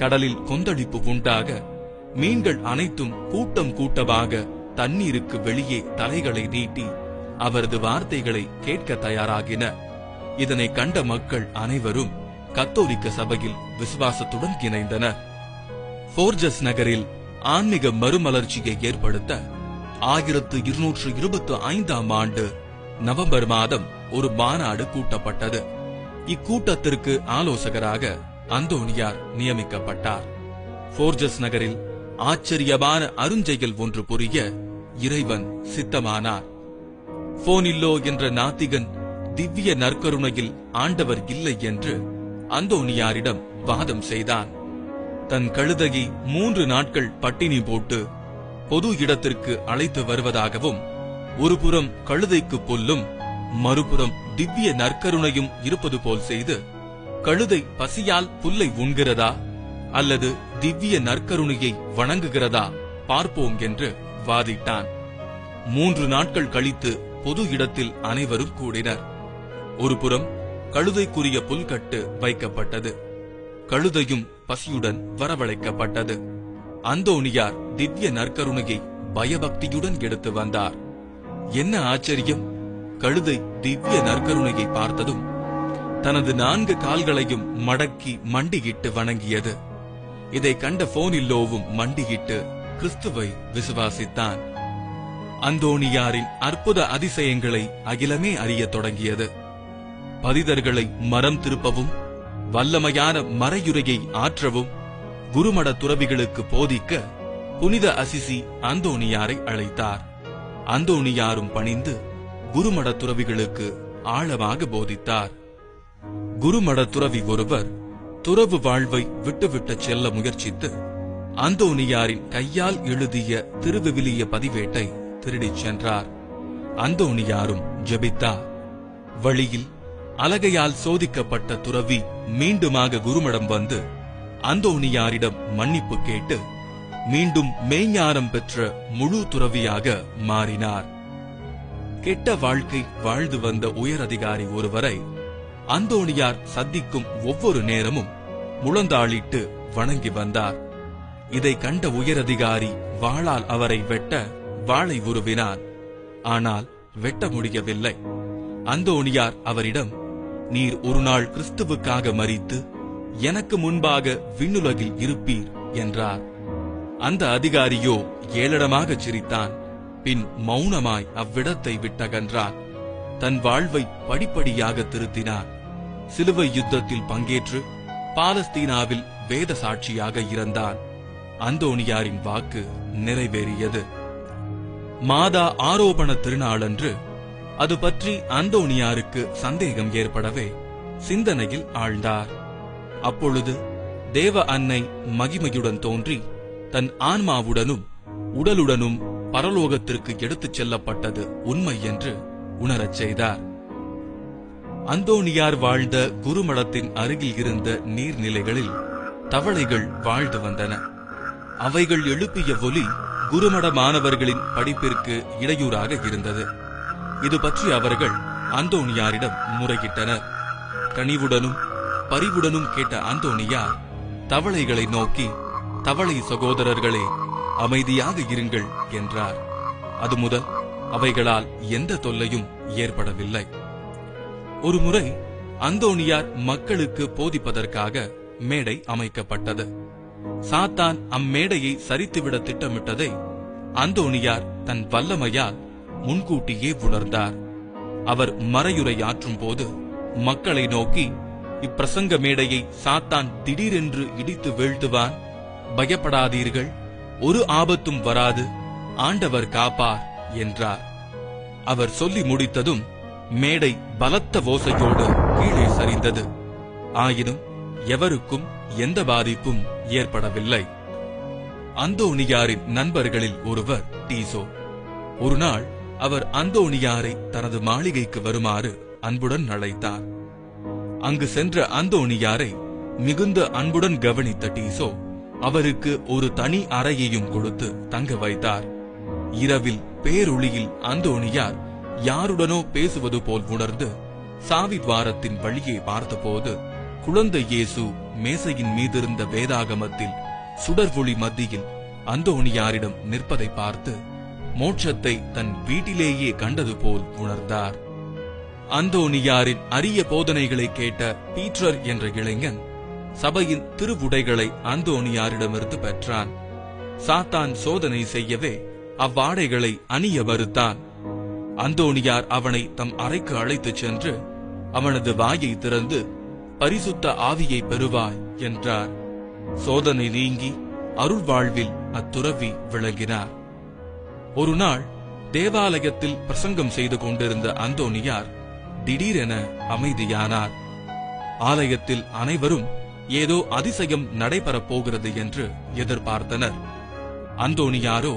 கடலில் கொந்தளிப்பு உண்டாக மீன்கள் அனைத்தும் கூட்டம் கூட்டமாக தண்ணீருக்கு வெளியே தலைகளை நீட்டி அவரது வார்த்தைகளை கேட்க தயாராகின. இதனை கண்ட மக்கள் அனைவரும் கத்தோலிக்க சபையில் விசுவாசத்துடன் இணைந்தனர். போர்ஜஸ் நகரில் ஆன்மீக மறுமலர்ச்சியை ஏற்படுத்த 1225ஆம் ஆண்டு நவம்பர் மாதம் ஒரு மாநாடு கூட்டப்பட்டது. இக்கூட்டத்திற்கு ஆலோசகராக அந்தோனியார் நியமிக்கப்பட்டார். போர்ஜஸ் நகரில் ஆச்சரியமான அருஞ்செயல் ஒன்று புரிய இறைவன் சித்தமானார். போனில்லோ என்ற நாத்திகன் திவ்ய நற்கருணையில் ஆண்டவர் இல்லை என்று அந்தோனியாரிடம் வாதம் செய்தான். தன் கழுதையை 3 நாட்கள் பட்டினி போட்டு பொது இடத்திற்கு அழைத்து வருவதாகவும், ஒருபுறம் கழுதைக்கு புல்லும் மறுபுறம் திவ்ய நற்கருணையும் இருப்பது போல் செய்து, கழுதை பசியால் புல்லை உண்கிறதா அல்லது திவ்ய நற்கருணையை வணங்குகிறதா பார்ப்போம் என்று வாதிட்டான். 3 நாட்கள் கழித்து பொது இடத்தில் அனைவரும் கூடினர். ஒருபுறம் கழுதைக்குரிய புல்கட்டு வைக்கப்பட்டது. கழுதையும் பசியுடன் வரவழைக்கப்பட்டது. அந்தோனியார் திவ்ய நற்கருணையை பயபக்தியுடன் எடுத்து வந்தார். என்ன ஆச்சரியம்! கழுதை திவ்ய நற்கருணையை பார்த்ததும் தனது 4 கால்களையும் மடக்கி மண்டியிட்டு வணங்கியது. இதை கண்ட போனில்லோவும் மண்டியிட்டு கிறிஸ்துவை விசுவாசித்தான். அந்தோனியாரின் அற்புத அதிசயங்களை அகிலமே அறியத் தொடங்கியது. பதிதர்களை மரம் திருப்பவும், வல்லமையான மறையுரையை ஆற்றவும், குருமட துறவிகளுக்கு போதிக்க புனித அசிசி அந்தோனியாரை அழைத்தார். அந்தோனியாரும் பணிந்து குருமட துறவிகளுக்கு ஆழமாக போதித்தார். குருமட துறவி ஒருவர் துறவு வாழ்வை விட்டுவிட்டு செல்ல முயற்சித்து அந்தோனியாரின் கையால் எழுதிய திருவிவிலிய பதிவேட்டை திருடிச் சென்றார். அந்தோனியாரும் ஜெபித்தார். வழியில் அலகையால் சோதிக்கப்பட்ட துறவி மீண்டுமாக குருமடம் வந்து அந்தோனியாரிடம் மன்னிப்பு கேட்டு மீண்டும் மெய்ஞானம் பெற்ற முழு துறவியாக மாறினார். கெட்ட வாழ்க்கை வாழ்ந்து வந்த உயரதிகாரி ஒருவரை அந்தோனியார் சந்திக்கும் ஒவ்வொரு நேரமும் முழந்தாளிட்டு வணங்கி வந்தார். இதை கண்ட உயரதிகாரி வாளால் அவரை வெட்ட வாளை உருவினார். ஆனால் வெட்ட முடியவில்லை. அந்தோனியார் அவரிடம், நீர் ஒரு நாள் கிறிஸ்துவுக்காக மரித்து எனக்கு முன்பாக விண்ணுலகில் இருப்பீர் என்றார். அந்த அதிகாரியோ ஏளனமாக சிரித்தான். பின் மௌனமாய் அவ்விடத்தை விட்டகன்றார். தன் வாழ்வை படிப்படியாக திருத்தினார். சிலுவை யுத்தத்தில் பங்கேற்று பாலஸ்தீனாவில் வேத சாட்சியாக இறந்தார். அந்தோனியாரின் வாக்கு நிறைவேறியது. மாதா ஆரோபண திருநாளன்று அது பற்றி அந்தோனியாருக்கு சந்தேகம் ஏற்படவே சிந்தனையில் ஆழ்ந்தார். அப்பொழுது தேவ அன்னை மகிமையுடன் தோன்றி தன் ஆன்மாவுடனும் உடலுடனும் பரலோகத்திற்கு எடுத்துச் செல்லப்பட்டது உண்மை என்று உணரச் செய்தார். அந்தோனியார் வாழ்ந்த குருமடத்தின் அருகில் இருந்த நீர்நிலைகளில் தவளைகள் வாழ்ந்து வந்தன. அவைகள் எழுப்பிய ஒலி குருமட மாணவர்களின் படிப்பிற்கு இடையூறாக இருந்தது. இது பற்றி அவர்கள் அந்தோனியாரிடம் முறையிட்டனர். கனிவுடனும் பரிவுடனும் கேட்ட அந்தோனியார் தவளைகளை நோக்கி, தவளை சகோதரர்களே, அமைதியாக இருங்கள் என்றார். அது முதல் அவைகளால் எந்த தொல்லையும் ஏற்படவில்லை. ஒருமுறை அந்தோனியார் மக்களுக்கு போதிப்பதற்காக மேடை அமைக்கப்பட்டது. சாத்தான் அம்மேடையை சரித்துவிட திட்டமிட்டதை அந்தோனியார் தன் வல்லமையால் முன்கூட்டியே உணர்ந்தார். அவர் மறையுரையாற்றும் போது மக்களை நோக்கி, இப்பிரசங்க மேடையை சாத்தான் திடீரென்று இடித்து வீழ்த்துவான், பயப்படாதீர்கள், ஒரு ஆபத்தும் வராது, ஆண்டவர் காப்பார் என்றார். அவர் சொல்லி முடித்ததும் மேடை பலத்த ஓசையோடு கீழே சரிந்தது. ஆயினும் எவருக்கும் எந்த பாதிப்பும் ஏற்படவில்லை. அந்தோனியாரின் நண்பர்களில் ஒருவர் டீசோ. ஒரு நாள் அவர் அந்தோனியாரை தனது மாளிகைக்கு வருமாறு அன்புடன் அழைத்தார். அங்கு சென்ற அந்தோனியாரை மிகுந்த அன்புடன் கவனித்த டீசோ அவருக்கு ஒரு தனி அறையையும் கொடுத்து தங்க வைத்தார். இரவில் பேரொளியில் அந்தோனியார் யாருடனோ பேசுவது போல் உணர்ந்து சாவித்வாரத்தின் வழியே பார்த்தபோது குழந்தை இயேசு மேசையின் மீதிருந்த வேதாகமத்தில் சுடர்வொளி மத்தியில் அந்தோணியாரிடம் நிற்பதை பார்த்து மோட்சத்தை தன் வீட்டிலேயே கண்டது போல் உணர்ந்தார். அந்தோணியாரின் அரிய போதனைகளை கேட்ட பீட்டர் என்ற இளைஞன் சபையின் திருவுடைகளை அந்தோணியாரிடமிருந்து பெற்றான். சாத்தான் சோதனை செய்யவே அவ்வாடைகளை அணிய மறுத்தான். அந்தோணியார் அவனை தம் அறைக்கு அழைத்துச் சென்று அவனது வாயை திறந்து பரிசுத்த ஆவியை பெறுவாய் என்றார். சோதனை நீங்கி அருள் வாழ்வில் அத்துறவி விளங்கினார். ஒரு நாள் தேவாலயத்தில் பிரசங்கம் செய்து கொண்டிருந்த அந்தோணியார் திடீரென அமைதியானார். ஆலயத்தில் அனைவரும் ஏதோ அதிசயம் நடைபெறப் போகிறது என்று எதிர்பார்த்தனர். அந்தோணியாரோ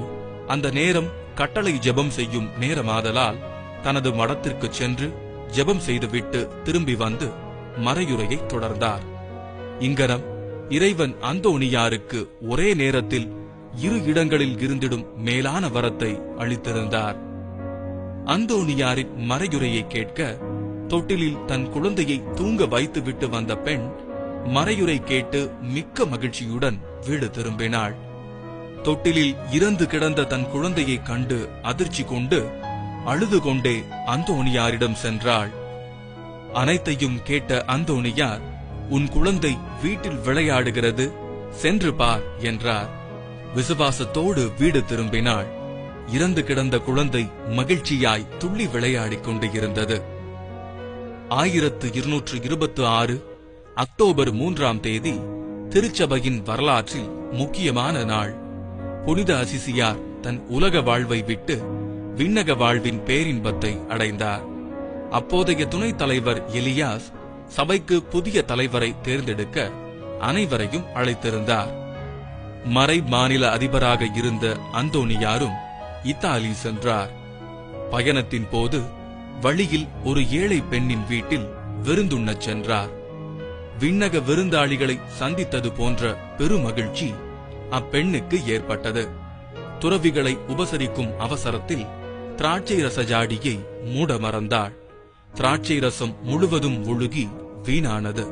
அந்த நேரம் கட்டளை ஜெபம் செய்யும் நேரமாதலால் தனது மடத்திற்கு சென்று ஜெபம் செய்துவிட்டு திரும்பி வந்து மறையுரையை தொடர்ந்தார். இங்கனம் இறைவன் அந்தோணியாருக்கு ஒரே நேரத்தில் 2 இடங்களில் இருந்திடும் மேலான வரத்தை அளித்திருந்தார். அந்தோணியாரின் மறையுரையை கேட்க தொட்டிலில் தன் குழந்தையை தூங்க வைத்துவிட்டு வந்த பெண் மறையுரை கேட்டு மிக்க மகிழ்ச்சியுடன் வீடு திரும்பினாள். தொட்டிலில் இறந்து கிடந்த தன் குழந்தையை கண்டு அதிர்ச்சி கொண்டு அழுது கொண்டே அந்தோணியாரிடம் சென்றாள். அனைத்தையும் கேட்ட அந்தோணியார், உன் குழந்தை வீட்டில் விளையாடுகிறது, சென்று பார் என்றார். விசுவாசத்தோடு வீடு திரும்பினாள். இறந்து கிடந்த குழந்தை மகிழ்ச்சியாய் துள்ளி விளையாடிக் கொண்டு இருந்தது. 1226 அக்டோபர் 3ஆம் தேதி திருச்சபையின் வரலாற்றில் முக்கியமான நாள். புனித அசிசியார் தன் உலக வாழ்வை விட்டு விண்ணக வாழ்வின் பேரின்பத்தை அடைந்தார். அப்போதைய துணைத் தலைவர் எலியாஸ் சபைக்கு புதிய தலைவரை தேர்ந்தெடுக்க அனைவரையும் அழைத்திருந்தார். மறை மாநில அதிபராக இருந்த அந்தோணியாரும் இத்தாலி சென்றார். பயணத்தின் போது வழியில் ஒரு ஏழை பெண்ணின் வீட்டில் விருந்துண்ணச் சென்றார். விண்ணக விருந்தாளிகளை சந்தித்தது போன்ற பெருமகிழ்ச்சி அப்பெண்ணுக்கு ஏற்பட்டது. துறவிகளை உபசரிக்கும் அவசரத்தில் திராட்சை ரச ஜாடியை மூட மறந்தாள். திராட்சை ரசம் முழுவதும் ஒழுகி வீணானது.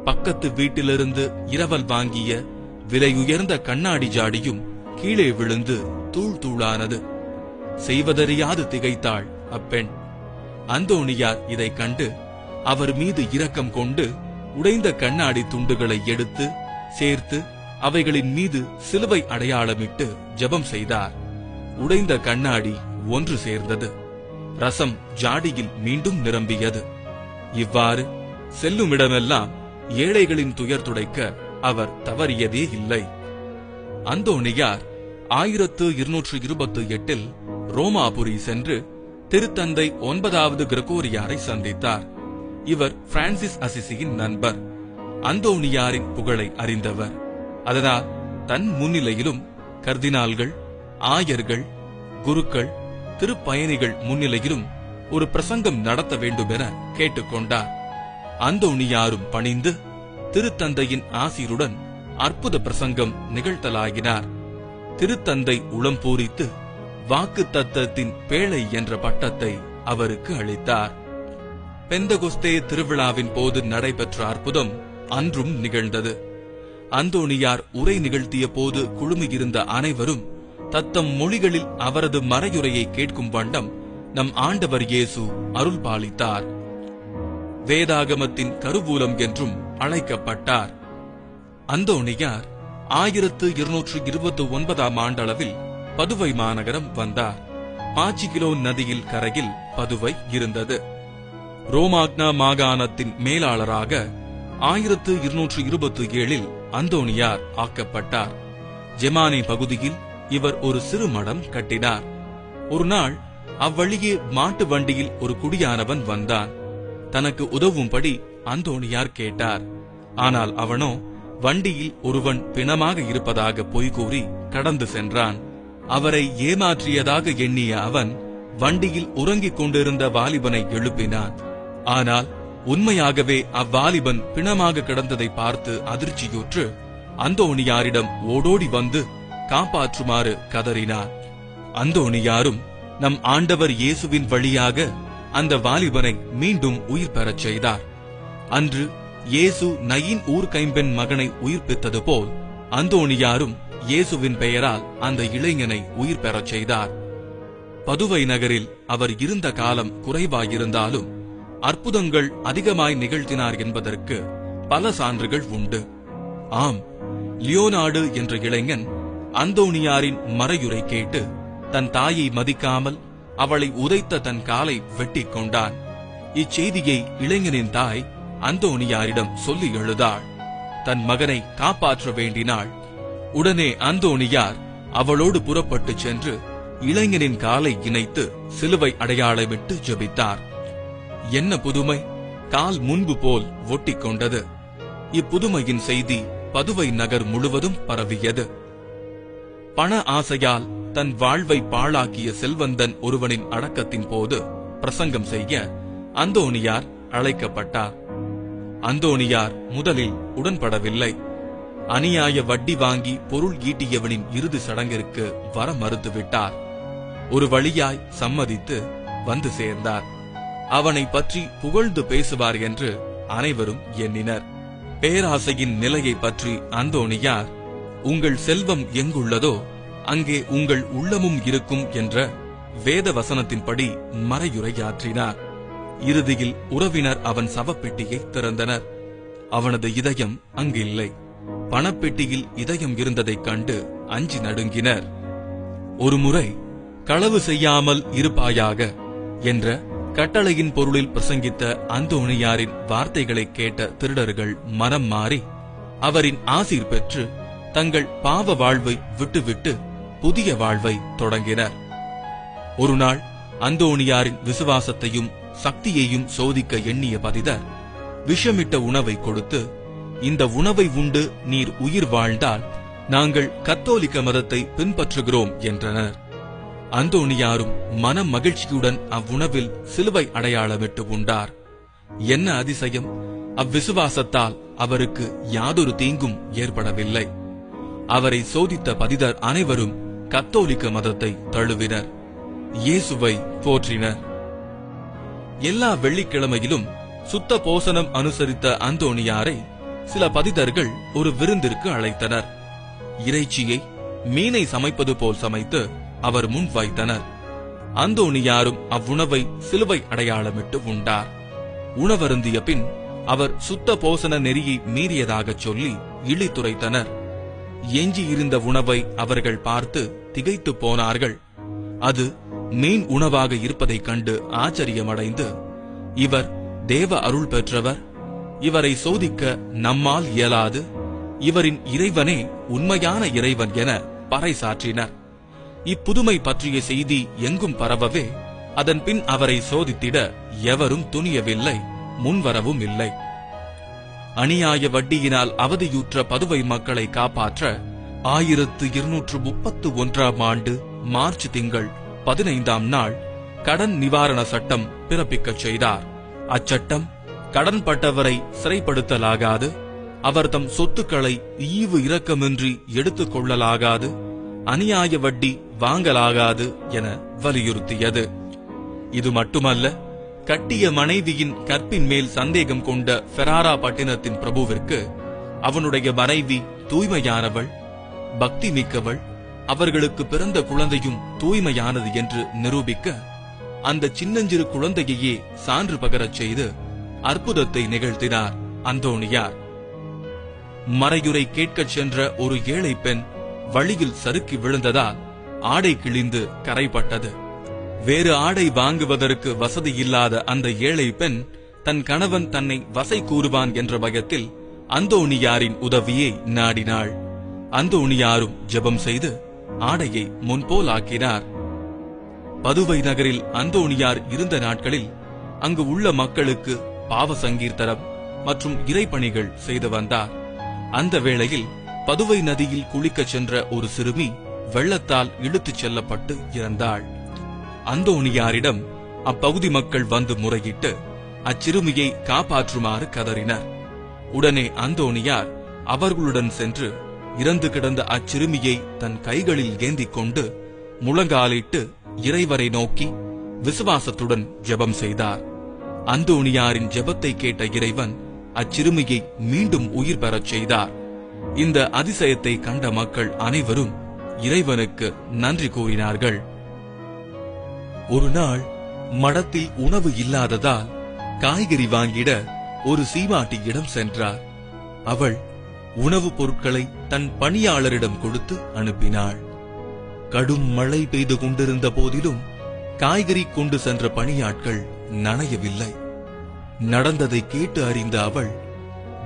பக்கத்து வீட்டிலிருந்து இரவல் வாங்கிய விலையுயர்ந்த கண்ணாடி ஜாடியும் கீழே விழுந்து தூள் தூளானது. செய்வதறியாது திகைத்தாள் அப்பெண். அந்தோணியார் இதை கண்டு அவர் மீது இரக்கம் கொண்டு உடைந்த கண்ணாடி துண்டுகளை எடுத்து சேர்த்து அவைகளின் மீது சிலுவை அடையாளமிட்டு ஜெபம் செய்தார். உடைந்த கண்ணாடி ஒன்று சேர்ந்தது. ரசம் ஜாடியில் மீண்டும் நிரம்பியது. இவ்வாறு செல்லுமிடமெல்லாம் ஏழைகளின் துயர் துடைக்க அவர் தவறியதே இல்லை. அந்தோணியார் 1228 ரோமாபுரி சென்று திருத்தந்தை 9வது கிரகோரியாரை சந்தித்தார். இவர் பிரான்சிஸ் அசிசியின் நண்பர், அந்தோணியாரின் புகழை அறிந்தவர். அதனால் தன் முன்னிலையிலும் கர்தினால்கள், ஆயர்கள், குருக்கள், திருப்பயணிகள் முன்னிலையிலும் ஒரு பிரசங்கம் நடத்த வேண்டும் என கேட்டுக்கொண்டார். அந்தோணியாரும் பணிந்து திருத்தந்தையின் ஆசீருடன் அற்புத பிரசங்கம் நிகழ்த்தலாகினார். திருத்தந்தை உளம் பூரித்து வாக்கு தத்தத்தின் பேழை என்ற பட்டத்தை அவருக்கு அளித்தார். பெந்தகொஸ்தே திருவிழாவின் போது நடைபெற்ற அற்புதம் அன்றும் நிகழ்ந்தது. அந்தோணியார் உரை நிகழ்த்திய போது குழுமியிருந்த அனைவரும் தத்தம் மொழிகளில் அவரது மறையுரையை கேட்கும் வண்ணம் நம் ஆண்டவர் இயேசு அருள் பாலித்தார். வேதாகமத்தின் கருவூலம் என்றும் அழைக்கப்பட்டார். அந்தோணியார் 1229ஆம் ஆண்டளவில் பதுவை மாநகரம் வந்தார். பாச்சிகிலோன் நதியில் கரையில் பதுவை இருந்தது. ரோமாக்னா மாகாணத்தின் மேலாளராக 1227 அந்தோணியார் ஆக்கப்பட்டார். ஜெமானி பகுதியில் இவர் ஒரு சிறு மடம் கட்டினார். ஒரு நாள் அவ்வழியே மாட்டு வண்டியில் ஒரு குடியானவன் வந்தான். தனக்கு உதவும்படி அந்தோணியார் கேட்டார். ஆனால் அவனோ வண்டியில் ஒருவன் பிணமாக இருப்பதாக பொய்கூறி கடந்து சென்றான். அவரை ஏமாற்றியதாக எண்ணிய அவன் வண்டியில் உறங்கிக் கொண்டிருந்த வாலிபனை எழுப்பினான். ஆனால் உண்மையாகவே அவ்வாலிபன் பிணமாக கிடந்ததை பார்த்து அதிர்ச்சியுற்று அந்தோணியாரிடம் ஓடோடி வந்து காப்பாற்றுமாறு கதறினார். அந்தோணியாரும் நம் ஆண்டவர் இயேசுவின் வழியாக அந்த வாலிபனை மீண்டும் உயிர் பெறச் செய்தார். அன்று இயேசு நயின் ஊர்கைம்பெண் மகனை உயிர்ப்பித்தது போல் அந்தோணியாரும் இயேசுவின் பெயரால் அந்த இளைஞனை உயிர் பெறச் செய்தார். பதுவை நகரில் அவர் இருந்த காலம் குறைவாயிருந்தாலும் அற்புதங்கள் அதிகமாய் நிகழ்த்தினார் என்பதற்கு பல சான்றுகள் உண்டு. ஆம், லியோனார்டு என்ற இளைஞன் அந்தோணியாரின் மறையுரை கேட்டு தன் தாயை மதிக்காமல் அவளை உதைத்த தன் காலை வெட்டிக் கொண்டான். இச்செய்தியை இளைஞனின் தாய் அந்தோணியாரிடம் சொல்லி எழுதாள். தன் மகனை காப்பாற்ற வேண்டினாள். உடனே அந்தோணியார் அவளோடு புறப்பட்டு சென்று இளைஞனின் காலை இணைத்து சிலுவை அடையாளமிட்டு ஜெபித்தார். என்ன புதுமை! கால் முன்பு போல் ஒட்டிக் கொண்டது. இப்புதுமையின் செய்தி பதுவை நகர் முழுவதும் பரவியது. பண ஆசையால் தன் வாழ்வை பாழாக்கிய செல்வந்தன் ஒருவனின் அடக்கத்தின் போது பிரசங்கம் செய்ய அந்தோணியார் அழைக்கப்பட்டார். அந்தோணியார் முதலில் உடன்படவில்லை. அநியாய வட்டி வாங்கி பொருள் ஈட்டியவனின் இறுதி சடங்கிற்கு வர மறுத்துவிட்டார். ஒரு வழியாய் சம்மதித்து வந்து சேர்ந்தார். அவனை பற்றி புகழ்ந்து பேசுவார் என்று அனைவரும் எண்ணினர். பேராசையின் நிலையை பற்றி அந்தோணியார், உங்கள் செல்வம் எங்குள்ளதோ அங்கே உங்கள் உள்ளமும் இருக்கும் என்ற வேத வசனத்தின்படி மறையுரையாற்றினார். இறுதியில் உறவினர் அவன் சவப்பெட்டியை திறந்தனர். அவனது இதயம் அங்கில்லை. பணப்பெட்டியில் இதயம் இருந்ததைக் கண்டு அஞ்சி நடுங்கினர். ஒருமுறை களவு செய்யாமல் இருப்பாயாக என்ற கட்டளையின் பொருளில் பிரசங்கித்த அந்தோணியாரின் வார்த்தைகளை கேட்ட திருடர்கள் மனம் மாறி அவரின் ஆசீர் பெற்று தங்கள் பாவ வாழ்வை விட்டுவிட்டு புதிய வாழ்வை தொடங்கினர். ஒருநாள் அந்தோணியாரின் விசுவாசத்தையும் சக்தியையும் சோதிக்க எண்ணிய பதிதர் விஷமிட்ட உணவை கொடுத்து, இந்த உணவை உண்டு நீர் உயிர் வாழ்ந்தால் நாங்கள் கத்தோலிக்க மதத்தை பின்பற்றுகிறோம் என்றனர். அந்தோணியாரும் மன மகிழ்ச்சியுடன் அவ்வுணவில் சிலுவை அடையாளமிட்டு உண்டார். என்ன அதிசயம்! அவ்விசுவாசத்தால் அவருக்கு யாதொரு தீங்கும் ஏற்படவில்லை. அவரை சோதித்த பதிதர் அனைவரும் கத்தோலிக்க மதத்தை தழுவினர். இயேசுவை போற்றினர். எல்லா வெள்ளிக்கிழமையிலும் சுத்த போசனம் அனுசரித்த அந்தோணியாரை சில பதிதர்கள் ஒரு விருந்திற்கு அழைத்தனர். இறைச்சியை மீனை சமைப்பது போல் சமைத்து அவர் முன் வைத்தனர். அந்தோணியாரும் அவ்வுணவை சிலுவை அடையாளமிட்டு உண்டார். உணவருந்திய பின் அவர் சுத்த போசன நெறியை மீறியதாகச் சொல்லி இழித்துரைத்தனர். எஞ்சியிருந்த உணவை அவர்கள் பார்த்து திகைத்து போனார்கள். அது மீன் உணவாக இருப்பதைக் கண்டு ஆச்சரியமடைந்து, இவர் தேவ அருள் பெற்றவர், இவரை சோதிக்க நம்மால் இயலாது, இவரின் இறைவனே உண்மையான இறைவன் என பறைசாற்றினர். இப்புதுமை பற்றிய செய்தி எங்கும் பரவவே அதன் பின் அவரை சோதித்திட எவரும் துணியவில்லை, முன்வரவும் இல்லை. அநியாய வட்டியினால் அவதியுற்ற பதுவை மக்களை காப்பாற்ற 1231ஆம் ஆண்டு மார்ச் திங்கள் 15ஆம் நாள் கடன் நிவாரண சட்டம் பிறப்பிக்கச் செய்தார். அச்சட்டம் கடன்பட்டவரை சிறைப்படுத்தலாகாது, அவர் தம் சொத்துக்களை ஈவு இரக்கமின்றி எடுத்துக் கொள்ளலாகாது, அநியாய வட்டி வாங்கலாகாது என வலியுறுத்தியது. இது மட்டுமல்ல, கட்டிய மனைவியின் கற்பின் மேல் சந்தேகம் கொண்ட ஃபெராரா பட்டினத்தின் பிரபுவிற்கு அவனுடைய மனைவி தூய்மையானவள், பக்தி மிக்கவள், அவர்களுக்கு பிறந்த குழந்தையும் தூய்மையானது என்று நிரூபிக்க அந்த சின்னஞ்சிறு குழந்தையையே சான்று பகரச் செய்து அற்புதத்தை நிகழ்த்தினார் அந்தோணியார். மறையுரை கேட்கச் சென்ற ஒரு ஏழை பெண் வழியில் சறுக்கி விழுந்ததால் ஆடை கிழிந்து கரைப்பட்டது. வேறு ஆடை வாங்குவதற்கு வசதி இல்லாத அந்த ஏழை பெண் தன் கணவன் தன்னை வசை கூறுவான் என்ற பயத்தில் அந்தோணியாரின் உதவியை நாடினாள். அந்தோணியாரும் ஜெபம் செய்து ஆடையை முன்போலாக்கினார். பதுவை நகரில் அந்தோணியார் இருந்த நாட்களில் அங்கு உள்ள மக்களுக்கு பாவ சங்கீர்த்தனம் மற்றும் இறைப்பணிகள் செய்து வந்தார். அந்த வேளையில் பதுவை நதியில் குளிக்கச் சென்ற ஒரு சிறுமி வெள்ளத்தால் இழுத்துச் செல்லப்பட்டு இறந்தாள். அந்தோணியாரிடம் அப்பகுதி மக்கள் வந்து முறையிட்டு அச்சிறுமியை காப்பாற்றுமாறு கதறினர். உடனே அந்தோணியார் அவர்களுடன் சென்று இறந்து கிடந்த அச்சிறுமியை தன் கைகளில் ஏந்திக் கொண்டு முழங்காலிட்டு இறைவரை நோக்கி விசுவாசத்துடன் ஜெபம் செய்தார். அந்தோணியாரின் ஜெபத்தை கேட்ட இறைவன் அச்சிறுமியை மீண்டும் உயிர் பெறச் செய்தார். இந்த அதிசயத்தை கண்ட மக்கள் அனைவரும் இறைவனுக்கு நன்றி கூறினார்கள். ஒரு நாள் மடத்தில் உணவு இல்லாததால் காய்கறி வாங்கிட ஒரு சீமாட்டியிடம் சென்றார். அவள் உணவுப் பொருட்களை தன் பணியாளரிடம் கொடுத்து அனுப்பினாள். கடும் மழை பெய்து கொண்டிருந்த போதிலும் காய்கறி கொண்டு சென்ற பணியாட்கள் நனையவில்லை. நடந்ததை கேட்டு அறிந்த அவள்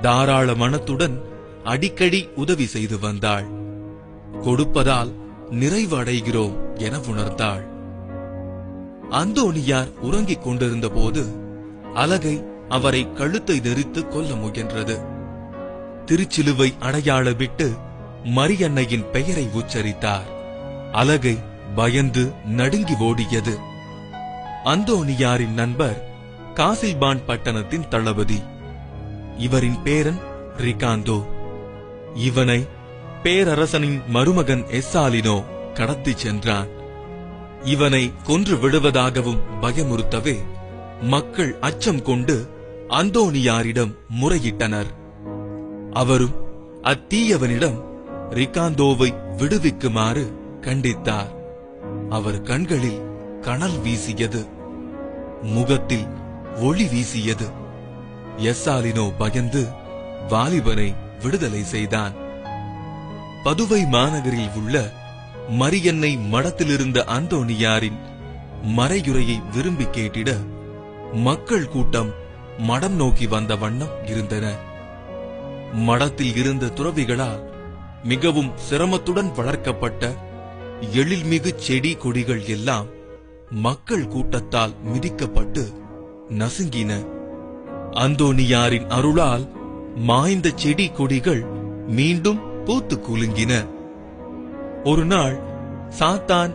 தாராள மனத்துடன் அடிக்கடி உதவி செய்து வந்தாள். கொடுப்பதால் நிறைவு அடைகிறோம் என உணர்ந்தாள். அந்தோணியார் உறங்கிக் கொண்டிருந்த போது அலகை அவரை கழுத்தை நெரித்து கொல்ல முயன்றது. திருச்சிலுவை அடையாளமிட்டு மரியன்னையின் பெயரை உச்சரித்தார். அலகை பயந்து நடுங்கி ஓடியது. அந்தோணியாரின் நண்பர் காசில்பான் பட்டணத்தின் தளபதி. இவரின் பேரன் ரிகாந்தோ. இவனை பேரரசனின் மருமகன் எஸ்ஸாலினோ கடத்தி சென்றான். இவனை கொன்று விடுவதாகவும் பயமுறுத்தவே மக்கள் அச்சம் கொண்டு அந்தோணியாரிடம் முறையிட்டனர். அவரும் அத்தீயவனிடம் ரிகாந்தோவை விடுவிக்குமாறு கண்டித்தார். அவர் கண்களில் கனல் வீசியது, முகத்தில் ஒளி வீசியது. எஸ்ஸாலினோ பயந்து வாலிபனை விடுதலை செய்தான். பதுவை மாநகரில் உள்ள மரியன்னை மடத்திலிருந்த அந்தோணியாரின் மறையுரையை விரும்பி கேட்டிட மக்கள் கூட்டம் மடம் நோக்கி வந்த வண்ணம் இருந்தன. மடத்தில் இருந்த துறவிகளால் மிகவும் சிரமத்துடன் வளர்க்கப்பட்ட எழில்மிகு செடி கொடிகள் எல்லாம் மக்கள் கூட்டத்தால் மிதிக்கப்பட்டு நசுங்கின. அந்தோணியாரின் அருளால் மாய்ந்த செடி கொடிகள் மீண்டும் பூத்து குலுங்கின. ஒரு நாள் சாத்தான்